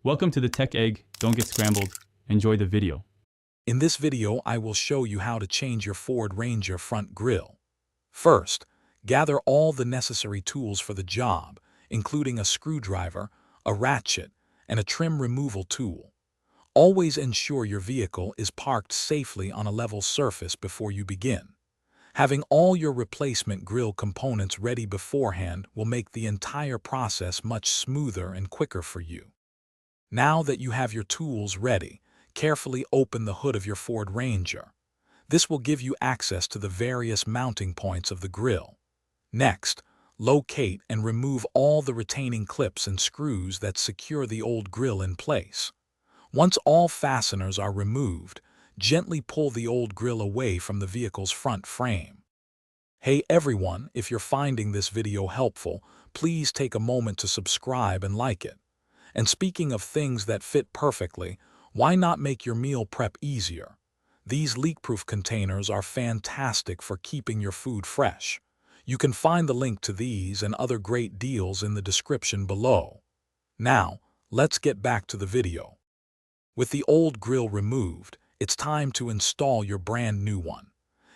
Welcome to the Tech Egg. Don't get scrambled. Enjoy the video. In this video, I will show you how to change your Ford Ranger front grille. First, gather all the necessary tools for the job, including a screwdriver, a ratchet, and a trim removal tool. Always ensure your vehicle is parked safely on a level surface before you begin. Having all your replacement grille components ready beforehand will make the entire process much smoother and quicker for you. Now that you have your tools ready, carefully open the hood of your Ford Ranger. This will give you access to the various mounting points of the grille. Next, locate and remove all the retaining clips and screws that secure the old grille in place. Once all fasteners are removed, gently pull the old grille away from the vehicle's front frame. Hey everyone, if you're finding this video helpful, please take a moment to subscribe and like it. And speaking of things that fit perfectly, why not make your meal prep easier? These leak-proof containers are fantastic for keeping your food fresh. You can find the link to these and other great deals in the description below. Now, let's get back to the video. With the old grille removed, it's time to install your brand new one.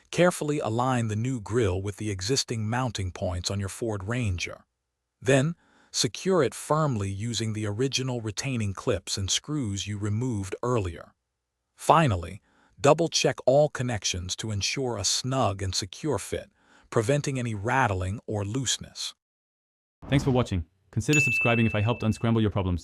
Carefully align the new grille with the existing mounting points on your Ford Ranger. Then, secure it firmly using the original retaining clips and screws you removed earlier. Finally, double-check all connections to ensure a snug and secure fit, preventing any rattling or looseness. Thanks for watching. Consider subscribing if I helped unscramble your problems.